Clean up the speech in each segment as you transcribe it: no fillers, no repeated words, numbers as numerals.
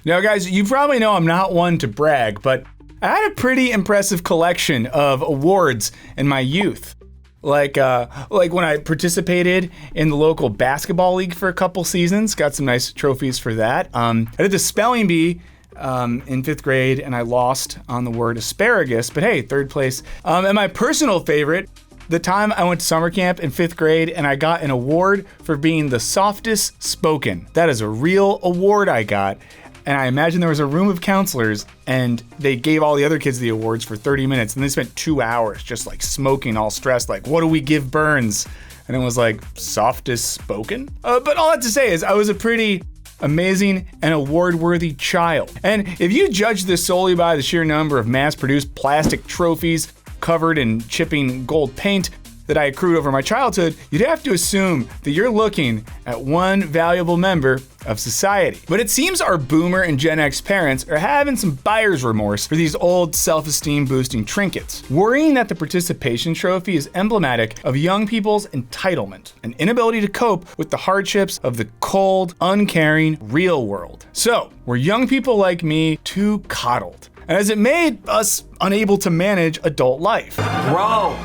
Now, guys, you probably know I'm not one to brag, but I had a pretty impressive collection of awards in my youth. Like when I participated in the local basketball league for a couple seasons, got some nice trophies for that. I did the spelling bee in 5th grade, and I lost on the word asparagus, but hey, 3rd place. And my personal favorite, the time I went to summer camp in 5th grade and I got an award for being the softest spoken. That is a real award I got. And I imagine there was a room of counselors and they gave all the other kids the awards for 30 minutes and they spent 2 hours just like smoking, all stressed, like, what do we give Burns? And it was like, softest spoken? But all that to say is I was a pretty amazing and award-worthy child. And if you judge this solely by the sheer number of mass-produced plastic trophies covered in chipping gold paint that I accrued over my childhood, you'd have to assume that you're looking at one valuable member of society. But it seems our boomer and Gen X parents are having some buyer's remorse for these old self-esteem boosting trinkets, worrying that the participation trophy is emblematic of young people's entitlement, an inability to cope with the hardships of the cold, uncaring, real world. So, were young people like me too coddled? And has it made us unable to manage adult life? Bro,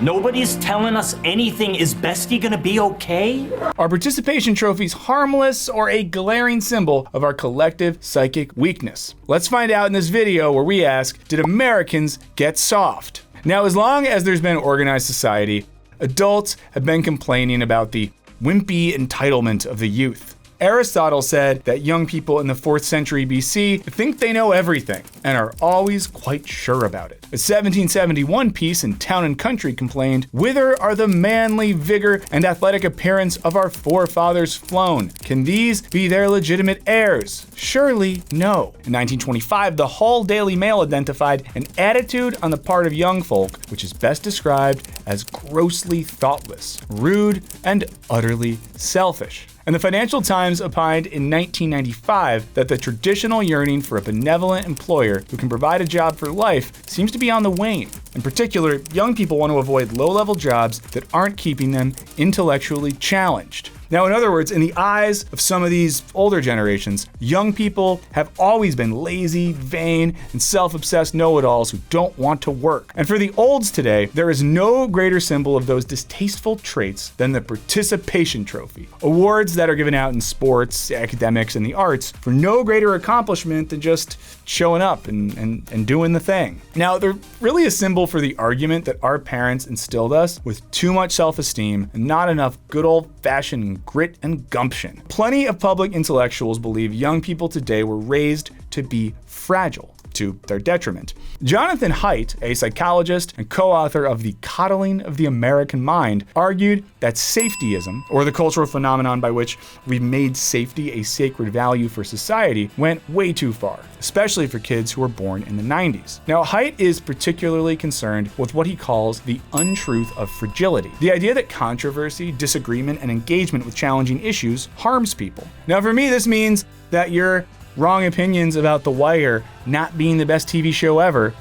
nobody's telling us anything. Is Bestie gonna be okay? Are participation trophies harmless or a glaring symbol of our collective psychic weakness? Let's find out in this video where we ask, did Americans get soft? Now, as long as there's been organized society, adults have been complaining about the wimpy entitlement of the youth. Aristotle said that young people in the 4th century BC think they know everything and are always quite sure about it. A 1771 piece in Town and Country complained, "Whither are the manly vigor and athletic appearance of our forefathers flown? Can these be their legitimate heirs? Surely no." In 1925, the Hull Daily Mail identified an attitude on the part of young folk which is best described as grossly thoughtless, rude, and utterly selfish. And the Financial Times opined in 1995 that the traditional yearning for a benevolent employer who can provide a job for life seems to be on the wane. In particular, young people want to avoid low-level jobs that aren't keeping them intellectually challenged. Now, in other words, in the eyes of some of these older generations, young people have always been lazy, vain, and self-obsessed know-it-alls who don't want to work. And for the olds today, there is no greater symbol of those distasteful traits than the participation trophy. Awards that are given out in sports, academics, and the arts for no greater accomplishment than just showing up and doing the thing. Now, they're really a symbol for the argument that our parents instilled us with too much self-esteem and not enough good old-fashioned grit and gumption. Plenty of public intellectuals believe young people today were raised to be fragile, to their detriment. Jonathan Haidt, a psychologist and co-author of The Coddling of the American Mind, argued that safetyism, or the cultural phenomenon by which we've made safety a sacred value for society, went way too far, especially for kids who were born in the 90s. Now, Haidt is particularly concerned with what he calls the untruth of fragility, the idea that controversy, disagreement, and engagement with challenging issues harms people. Now, for me, this means that your wrong opinions about The Wire not being the best TV show ever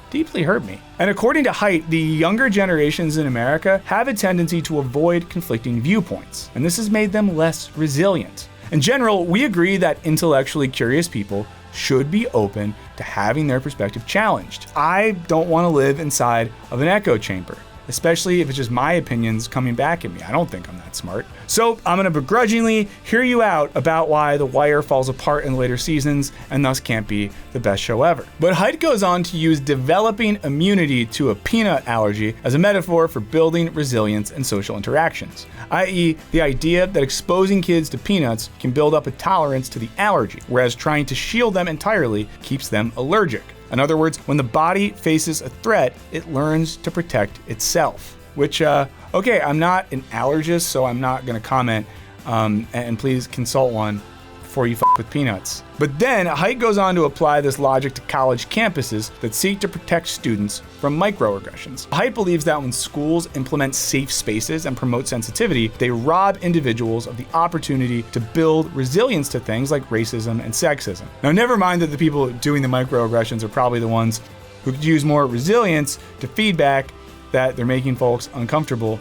deeply hurt me. And according to Haidt, the younger generations in America have a tendency to avoid conflicting viewpoints, and this has made them less resilient. In general, we agree that intellectually curious people should be open to having their perspective challenged. I don't want to live inside of an echo chamber, especially if it's just my opinions coming back at me. I don't think I'm that smart. So I'm gonna begrudgingly hear you out about why The Wire falls apart in later seasons and thus can't be the best show ever. But Haidt goes on to use developing immunity to a peanut allergy as a metaphor for building resilience and social interactions, i.e. the idea that exposing kids to peanuts can build up a tolerance to the allergy, whereas trying to shield them entirely keeps them allergic. In other words, when the body faces a threat, it learns to protect itself. Which, okay, I'm not an allergist, so I'm not gonna comment, and please consult one before you with peanuts. But then Haidt goes on to apply this logic to college campuses that seek to protect students from microaggressions. Haidt believes that when schools implement safe spaces and promote sensitivity, they rob individuals of the opportunity to build resilience to things like racism and sexism. Now, never mind that the people doing the microaggressions are probably the ones who could use more resilience to feedback that they're making folks uncomfortable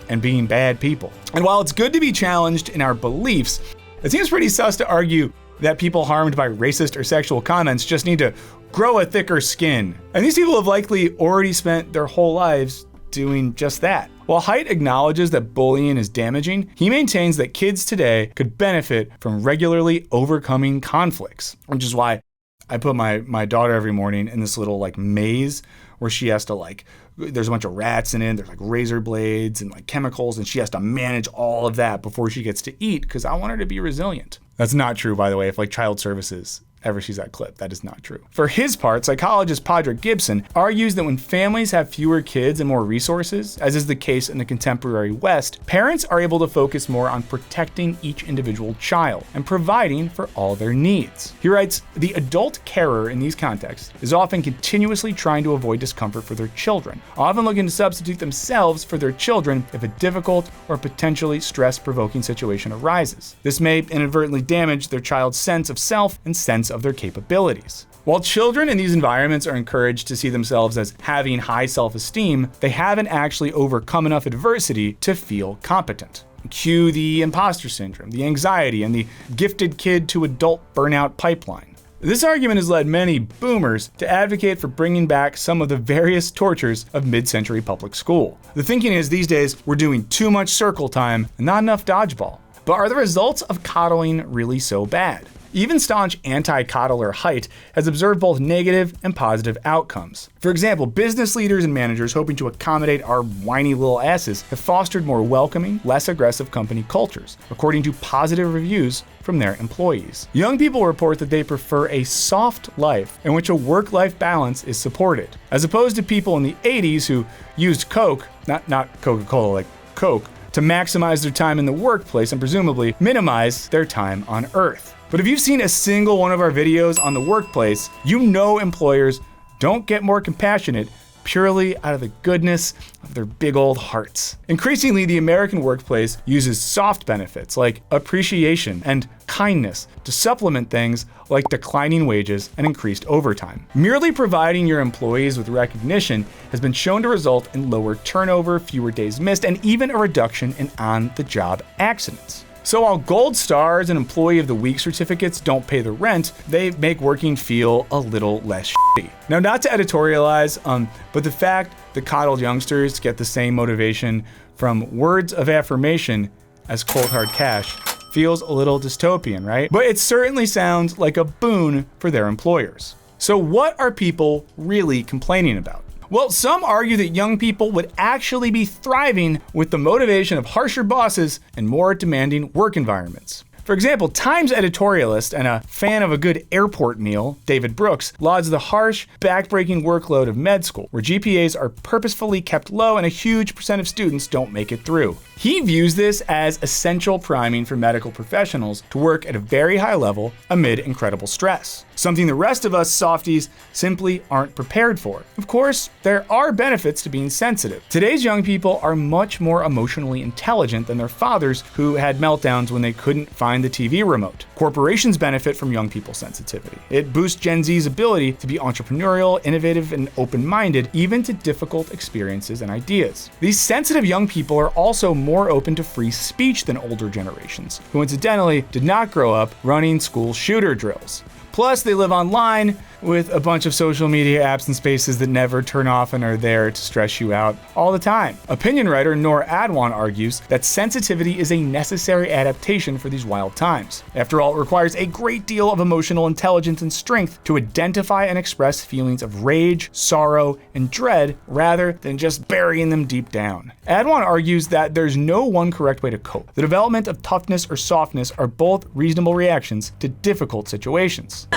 and being bad people. And while it's good to be challenged in our beliefs, it seems pretty sus to argue that people harmed by racist or sexual comments just need to grow a thicker skin. And these people have likely already spent their whole lives doing just that. While Haidt acknowledges that bullying is damaging, he maintains that kids today could benefit from regularly overcoming conflicts, which is why I put my daughter every morning in this little like maze where she has to there's a bunch of rats in it, there's like razor blades and like chemicals, and she has to manage all of that before she gets to eat because I want her to be resilient. That's not true, by the way, if like child services ever sees that clip. That is not true. For his part, psychologist Padraig Gibson argues that when families have fewer kids and more resources, as is the case in the contemporary West, parents are able to focus more on protecting each individual child and providing for all their needs. He writes, the adult carer in these contexts is often continuously trying to avoid discomfort for their children, often looking to substitute themselves for their children if a difficult or potentially stress-provoking situation arises. This may inadvertently damage their child's sense of self and sense of their capabilities. While children in these environments are encouraged to see themselves as having high self-esteem, they haven't actually overcome enough adversity to feel competent. Cue the imposter syndrome, the anxiety, and the gifted kid to adult burnout pipeline. This argument has led many boomers to advocate for bringing back some of the various tortures of mid-century public school. The thinking is these days we're doing too much circle time and not enough dodgeball. But are the results of coddling really so bad? Even staunch anti-coddler Haidt has observed both negative and positive outcomes. For example, business leaders and managers hoping to accommodate our whiny little asses have fostered more welcoming, less aggressive company cultures, according to positive reviews from their employees. Young people report that they prefer a soft life in which a work-life balance is supported, as opposed to people in the 80s who used Coke, not Coca-Cola, like Coke, to maximize their time in the workplace and presumably minimize their time on Earth. But if you've seen a single one of our videos on the workplace, you know employers don't get more compassionate purely out of the goodness of their big old hearts. Increasingly, the American workplace uses soft benefits like appreciation and kindness to supplement things like declining wages and increased overtime. Merely providing your employees with recognition has been shown to result in lower turnover, fewer days missed, and even a reduction in on-the-job accidents. So while gold stars and employee of the week certificates don't pay the rent, they make working feel a little less shitty. Now, not to editorialize, but the fact that coddled youngsters get the same motivation from words of affirmation as cold hard cash feels a little dystopian, right? But it certainly sounds like a boon for their employers. So what are people really complaining about? Well, some argue that young people would actually be thriving with the motivation of harsher bosses and more demanding work environments. For example, Times editorialist and a fan of a good airport meal, David Brooks, lauds the harsh, backbreaking workload of med school, where GPAs are purposefully kept low and a huge percent of students don't make it through. He views this as essential priming for medical professionals to work at a very high level amid incredible stress, something the rest of us softies simply aren't prepared for. Of course, there are benefits to being sensitive. Today's young people are much more emotionally intelligent than their fathers who had meltdowns when they couldn't find the TV remote. Corporations benefit from young people's sensitivity. It boosts Gen Z's ability to be entrepreneurial, innovative, and open-minded, even to difficult experiences and ideas. These sensitive young people are also more open to free speech than older generations, who incidentally did not grow up running school shooter drills. Plus, they live online with a bunch of social media apps and spaces that never turn off and are there to stress you out all the time. Opinion writer Noor Adwan argues that sensitivity is a necessary adaptation for these wild times. After all, it requires a great deal of emotional intelligence and strength to identify and express feelings of rage, sorrow, and dread rather than just burying them deep down. Adwan argues that there's no one correct way to cope. The development of toughness or softness are both reasonable reactions to difficult situations.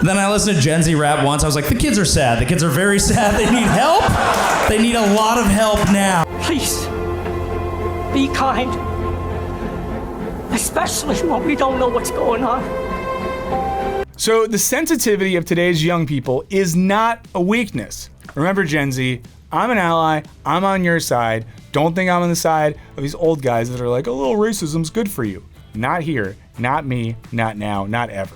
Then I listened to Gen Z rap once. I was like, the kids are sad. The kids are very sad. They need help. They need a lot of help now. Please, be kind. Especially when we don't know what's going on. So the sensitivity of today's young people is not a weakness. Remember, Gen Z, I'm an ally. I'm on your side. Don't think I'm on the side of these old guys that are like, a little racism's good for you. Not here, not me, not now, not ever.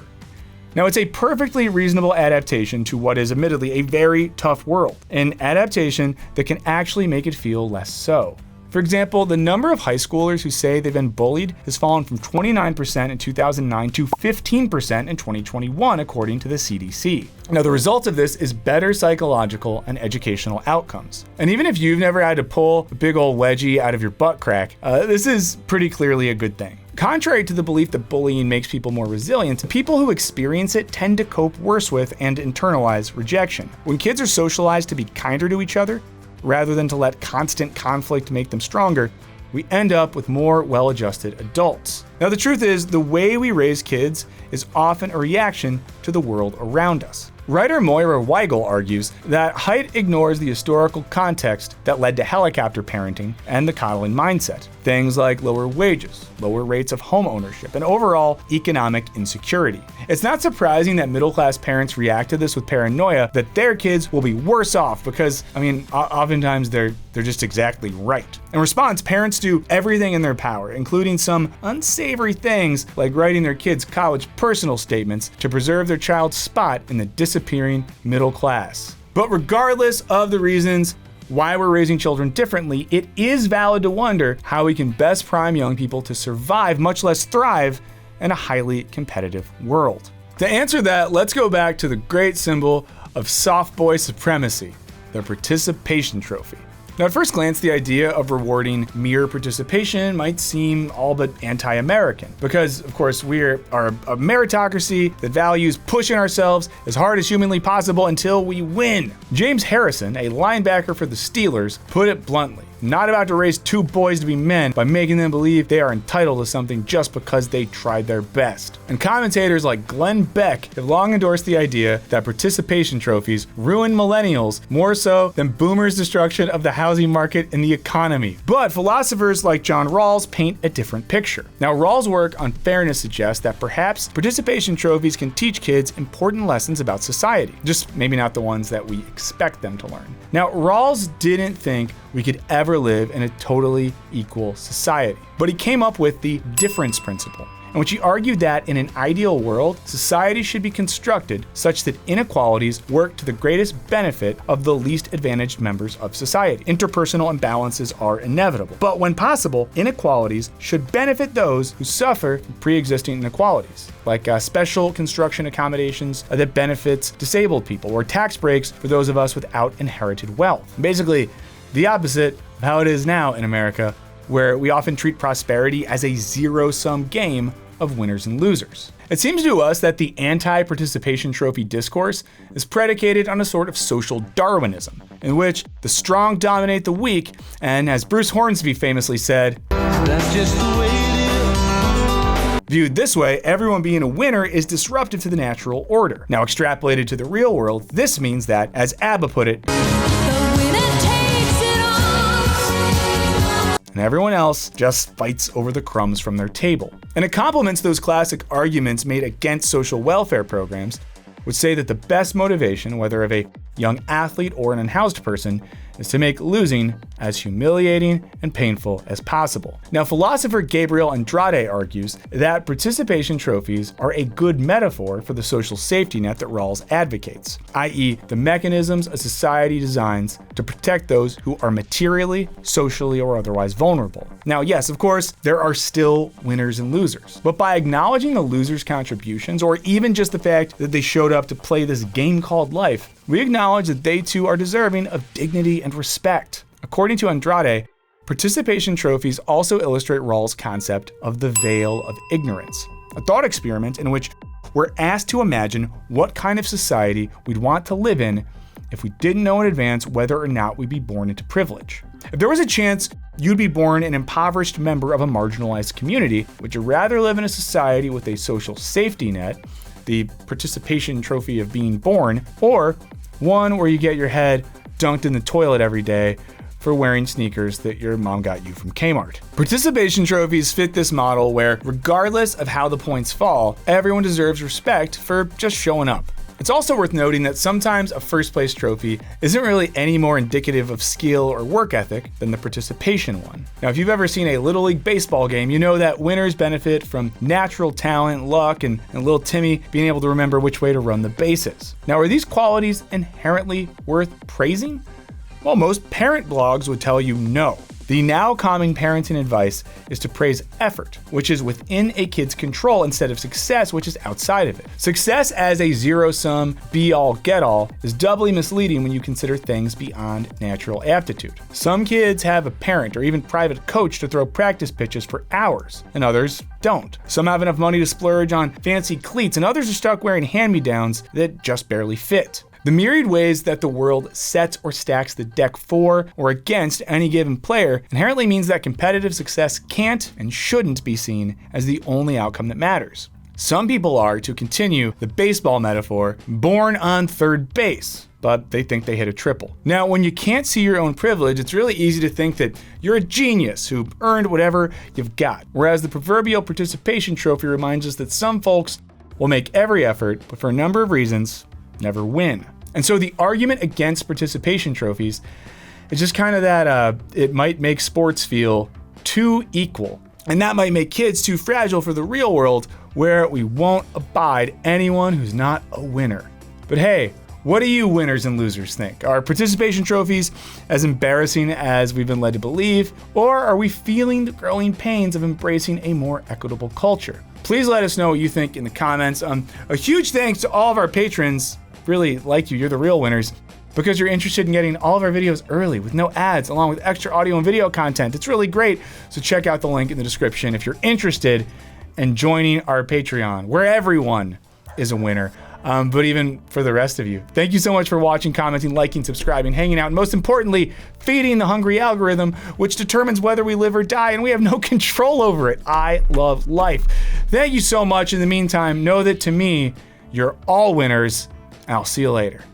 Now, it's a perfectly reasonable adaptation to what is admittedly a very tough world, an adaptation that can actually make it feel less so. For example, the number of high schoolers who say they've been bullied has fallen from 29% in 2009 to 15% in 2021, according to the CDC. Now, the result of this is better psychological and educational outcomes. And even if you've never had to pull a big old wedgie out of your butt crack, this is pretty clearly a good thing. Contrary to the belief that bullying makes people more resilient, people who experience it tend to cope worse with and internalize rejection. When kids are socialized to be kinder to each other, rather than to let constant conflict make them stronger, we end up with more well-adjusted adults. Now, the truth is, the way we raise kids is often a reaction to the world around us. Writer Moira Weigel argues that height ignores the historical context that led to helicopter parenting and the coddling mindset. Things like lower wages, lower rates of home ownership, and overall economic insecurity. It's not surprising that middle-class parents react to this with paranoia that their kids will be worse off because, oftentimes they're just exactly right. In response, parents do everything in their power, including some unsavory things like writing their kids' college personal statements to preserve their child's spot in the disappearing middle class. But regardless of the reasons why we're raising children differently, it is valid to wonder how we can best prime young people to survive, much less thrive, in a highly competitive world. To answer that, let's go back to the great symbol of soft boy supremacy, the participation trophy. Now, at first glance, the idea of rewarding mere participation might seem all but anti-American, because, of course, we are a meritocracy that values pushing ourselves as hard as humanly possible until we win. James Harrison, a linebacker for the Steelers, put it bluntly: not about to raise two boys to be men by making them believe they are entitled to something just because they tried their best. And commentators like Glenn Beck have long endorsed the idea that participation trophies ruin millennials more so than boomers' destruction of the housing market and the economy. But philosophers like John Rawls paint a different picture. Now, Rawls' work on fairness suggests that perhaps participation trophies can teach kids important lessons about society, just maybe not the ones that we expect them to learn. Now, Rawls didn't think we could ever live in a totally equal society, but he came up with the difference principle, in which he argued that in an ideal world, society should be constructed such that inequalities work to the greatest benefit of the least advantaged members of society. Interpersonal imbalances are inevitable, but when possible, inequalities should benefit those who suffer from pre-existing inequalities, like special construction accommodations that benefits disabled people, or tax breaks for those of us without inherited wealth. Basically, the opposite of how it is now in America, where we often treat prosperity as a zero-sum game of winners and losers. It seems to us that the anti-participation trophy discourse is predicated on a sort of social Darwinism, in which the strong dominate the weak, and as Bruce Hornsby famously said, "That's just the way it is." Viewed this way, everyone being a winner is disruptive to the natural order. Now, extrapolated to the real world, this means that, as ABBA put it, and everyone else just fights over the crumbs from their table. And it complements those classic arguments made against social welfare programs, which say that the best motivation, whether of a young athlete or an unhoused person, is to make losing as humiliating and painful as possible. Now, philosopher Gabriel Andrade argues that participation trophies are a good metaphor for the social safety net that Rawls advocates, i.e., the mechanisms a society designs to protect those who are materially, socially, or otherwise vulnerable. Now, yes, of course, there are still winners and losers, but by acknowledging the losers' contributions, or even just the fact that they showed up to play this game called life, we acknowledge that they too are deserving of dignity and respect. According to Andrade, participation trophies also illustrate Rawls' concept of the veil of ignorance, a thought experiment in which we're asked to imagine what kind of society we'd want to live in if we didn't know in advance whether or not we'd be born into privilege. If there was a chance you'd be born an impoverished member of a marginalized community, would you rather live in a society with a social safety net, the participation trophy of being born, or one where you get your head dunked in the toilet every day for wearing sneakers that your mom got you from Kmart? Participation trophies fit this model where, regardless of how the points fall, everyone deserves respect for just showing up. It's also worth noting that sometimes a first place trophy isn't really any more indicative of skill or work ethic than the participation one. Now, if you've ever seen a Little League baseball game, you know that winners benefit from natural talent, luck, and little Timmy being able to remember which way to run the bases. Now, are these qualities inherently worth praising? Well, most parent blogs would tell you no. The now common parenting advice is to praise effort, which is within a kid's control, instead of success, which is outside of it. Success as a zero-sum, be-all, get-all is doubly misleading when you consider things beyond natural aptitude. Some kids have a parent or even private coach to throw practice pitches for hours, and others don't. Some have enough money to splurge on fancy cleats, and others are stuck wearing hand-me-downs that just barely fit. The myriad ways that the world sets or stacks the deck for or against any given player inherently means that competitive success can't and shouldn't be seen as the only outcome that matters. Some people are, to continue the baseball metaphor, born on third base, but they think they hit a triple. Now, when you can't see your own privilege, it's really easy to think that you're a genius who earned whatever you've got. Whereas the proverbial participation trophy reminds us that some folks will make every effort, but for a number of reasons, never win. And so the argument against participation trophies is just kind of that it might make sports feel too equal. And that might make kids too fragile for the real world, where we won't abide anyone who's not a winner. But hey, what do you winners and losers think? Are participation trophies as embarrassing as we've been led to believe? Or are we feeling the growing pains of embracing a more equitable culture? Please let us know what you think in the comments. A huge thanks to all of our patrons. Really like you, you're the real winners, because you're interested in getting all of our videos early with no ads, along with extra audio and video content. It's really great. So check out the link in the description if you're interested in joining our Patreon, where everyone is a winner. But even for the rest of you, thank you so much for watching, commenting, liking, subscribing, hanging out, and most importantly, feeding the hungry algorithm, which determines whether we live or die, and we have no control over it. I love life. Thank you so much. In the meantime, know that to me, you're all winners. I'll see you later.